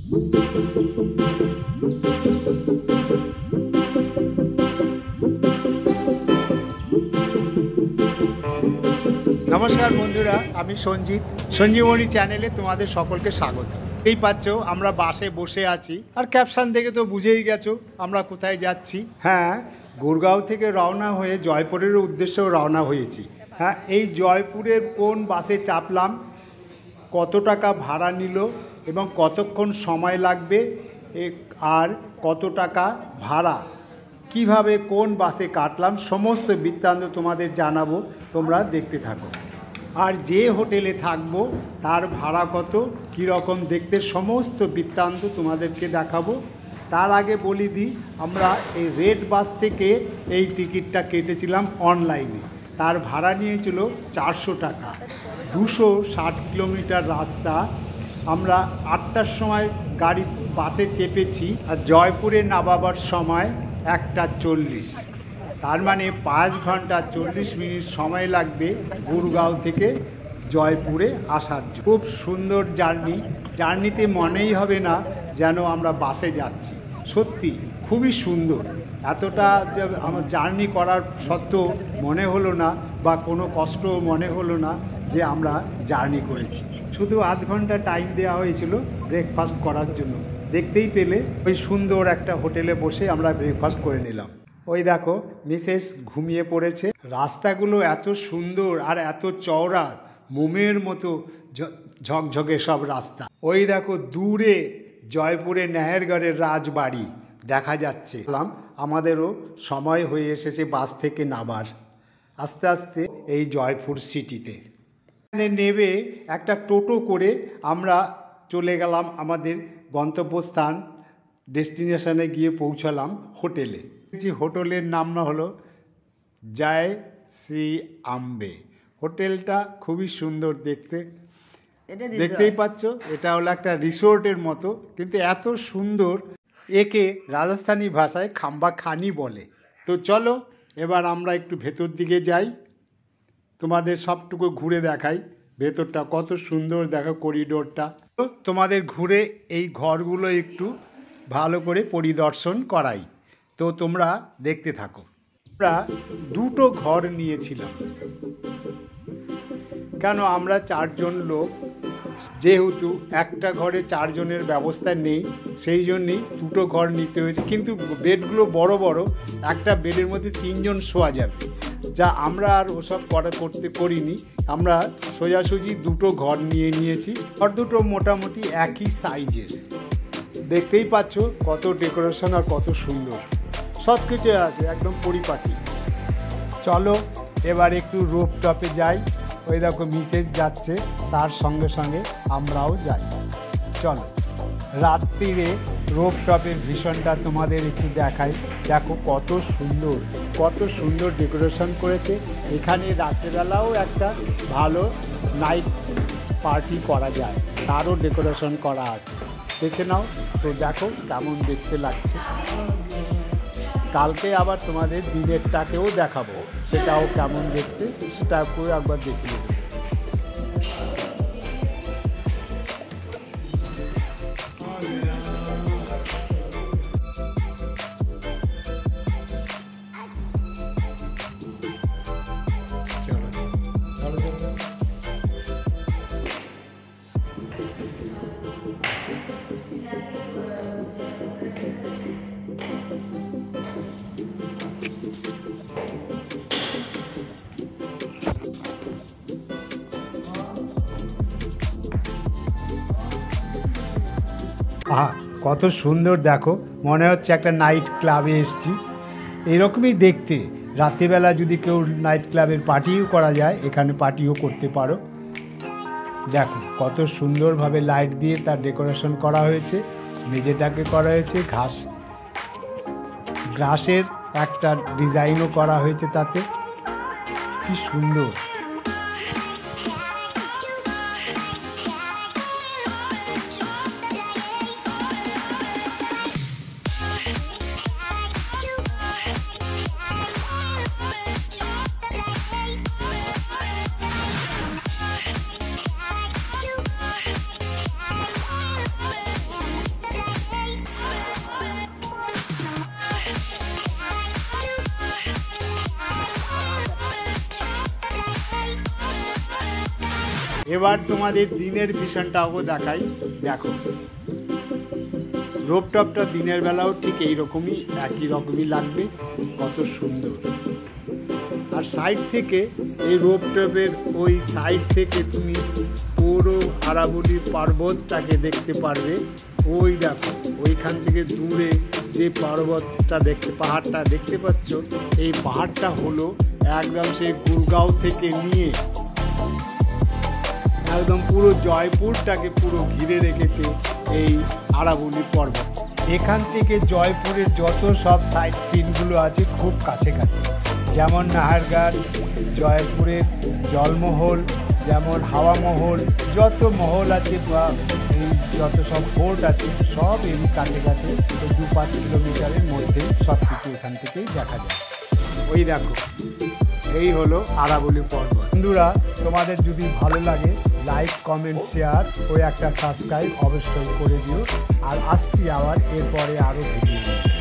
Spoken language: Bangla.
নমস্কার বন্ধুরা, আমি সঞ্জিত। সঞ্জীবনী চ্যানেলে তোমাদের সকলকে স্বাগত। এই পাচ্ছ আমরা বাসে বসে আছি, আর ক্যাপশন দেখে তো বুঝেই গেছো আমরা কোথায় যাচ্ছি। হ্যাঁ, গুরগাঁও থেকে রওনা হয়ে জয়পুরের উদ্দেশ্যেও রওনা হয়েছি। হ্যাঁ, এই জয়পুরের কোন বাসে চাপলাম, কত টাকা ভাড়া নিল এবং কতক্ষণ সময় লাগবে, আর কত টাকা ভাড়া, কিভাবে কোন বাসে কাটলাম, সমস্ত বৃত্তান্ত তোমাদের জানাবো। তোমরা দেখতে থাকো। আর যে হোটেলে থাকবো তার ভাড়া কত, কীরকম দেখতে, সমস্ত বৃত্তান্ত তোমাদেরকে দেখাবো। তার আগে বলি দিই, আমরা এই রেড বাস থেকে এই টিকিটটা কেটেছিলাম অনলাইনে। তার ভাড়া নিয়েছিল 400 টাকা। 260 কিলোমিটার রাস্তা। আমরা 8টার সময় বাসে চেপেছি, আর জয়পুরে নামাবার সময় 1:40। তার মানে 5 ঘন্টা 40 মিনিট সময় লাগবে গুরগাঁও থেকে জয়পুরে আসার জন্য। খুব সুন্দর জার্নিতে মনেই হবে না যেন আমরা বাসে যাচ্ছি। সত্যি খুবই সুন্দর। এতটা যে আমার জার্নি করার সত্ত্বেও মনে হলো না, বা কোনো কষ্ট মনে হলো না যে আমরা জার্নি করেছি। শুধু আধ ঘন্টা টাইম দেওয়া হয়েছিল ব্রেকফাস্ট করার জন্য। দেখতেই পেলে ওই সুন্দর একটা হোটেলে বসে আমরা ব্রেকফাস্ট করে নিলাম। ওই দেখো মিসেস ঘুমিয়ে পড়েছে। রাস্তাগুলো এত সুন্দর আর এত চওড়া, মোমের মতো ঝকঝকে সব রাস্তা। ওই দেখো দূরে জয়পুরে নাহেরগড়ের রাজবাড়ি দেখা যাচ্ছে। আমাদেরও সময় হয়ে এসেছে বাস থেকে নামার। আস্তে আস্তে এই জয়পুর সিটিতে নেমে একটা টোটো করে আমরা চলে গেলাম আমাদের গন্তব্যস্থান, ডেস্টিনেশনে গিয়ে পৌঁছালাম হোটেলে। হোটেলের নাম হলো জয় শ্রী আম্বে। হোটেলটা খুবই সুন্দর দেখতে, দেখতেই পাচ্ছ। এটা হলো একটা রিসোর্টের মতো, কিন্তু এত সুন্দর, একে রাজস্থানী ভাষায় খাম্বা খানি বলে। তো চলো এবার আমরা একটু ভেতর দিকে যাই, তোমাদের সবটুকু ঘুরে দেখাই। ভেতরটা কত সুন্দর দেখো, করিডোরটা। তো তোমাদের ঘুরে এই ঘরগুলো একটু ভালো করে পরিদর্শন করাই, তো তোমরা দেখতে থাকো। আমরা 2টো ঘর নিয়েছিলাম, কেন আমরা 4 জন লোক, যেহেতু একটা ঘরে 4 জনের ব্যবস্থা নেই, সেই জন্যেই 2টো ঘর নিতে হয়েছে। কিন্তু বেডগুলো বড় বড়, একটা বেডের মধ্যে 3 জন শোয়া যাবে, যা আমরা আর ওসব করিনি। আমরা সোজাসুজি 2টো ঘর নিয়েছি। ঘর দুটো মোটামুটি একই সাইজের। দেখতেই পাচ্ছ কত ডেকোরেশন আর কত সুন্দর, সব কিছু আছে একদম পরিপাটি। চলো এবার একটু রুফটপে যাই। ওই দেখো মিসেস যাচ্ছে, তার সঙ্গে সঙ্গে আমরাও যাই। চলো রাত্রিরে রুফটপের ভিশনটা তোমাদের একটু দেখাই। দেখো কত সুন্দর ডেকোরেশন করেছে। এখানে রাত্রেবেলাও একটা ভালো নাইট পার্টি করা যায়, তারও ডেকোরেশন করা আছে, দেখে নাও। তো দেখো কেমন দেখতে লাগছে। কালকে আবার তোমাদের দিনেরটাকেও দেখাবো, সেটাও কেমন দেখতে, সেটাকেও একবার দেখে নেবে। আহা, কত সুন্দর দেখো, মনে হচ্ছে একটা নাইট ক্লাবে এসছি। এরকমই দেখতে। রাত্রিবেলা যদি কেউ নাইট ক্লাবের পার্টিও করা যায়, এখানে পার্টিও করতে পারো। দেখো কত সুন্দরভাবে লাইট দিয়ে তার ডেকোরেশন করা হয়েছে। মেঝেটাকে করা হয়েছে গ্রাসের একটা ডিজাইনও করা হয়েছে তাতে, কি সুন্দর। এবার তোমাদের দিনের ভিশনটাও দেখাই, দেখো রোপটপটা দিনের বেলাও ঠিক এইরকমই একই রকমই লাগবে, কত সুন্দর। আর সাইড থেকে এই রোপটপের ওই সাইড থেকে তুমি পুরো আরাবলি পর্বতটাকে দেখতে পারবে। ওই দেখো ওইখান থেকে দূরে যে পর্বতটা পাহাড়টা দেখতে পাচ্ছ, এই পাহাড়টা হলো একদম সেই গুরগাঁও থেকে নিয়ে একদম পুরো জয়পুরটাকে পুরো ঘিরে রেখেছে এই আরাবলি পর্বত। এখান থেকে জয়পুরের যত সব সাইট সিনগুলো আছে খুব কাছে কাছে, যেমন নাহারগড়, জয়পুরের জলমহল, যেমন হাওয়া মহল, যত মহল আছে বা এই যত সব ফোর্ট আছে সব এরই কাছে কাছে 2-5 কিলোমিটারের মধ্যে সব কিছু এখান থেকেই দেখা যায়। ওই দেখো এই হলো আরাবলি পর্বত। বন্ধুরা তোমাদের যদি ভালো লাগে লাইক, কমেন্ট, শেয়ার ও একটা সাবস্ক্রাইব অবশ্যই করে দিও। আর আসছি আবার এরপরে আরও ভিডিও।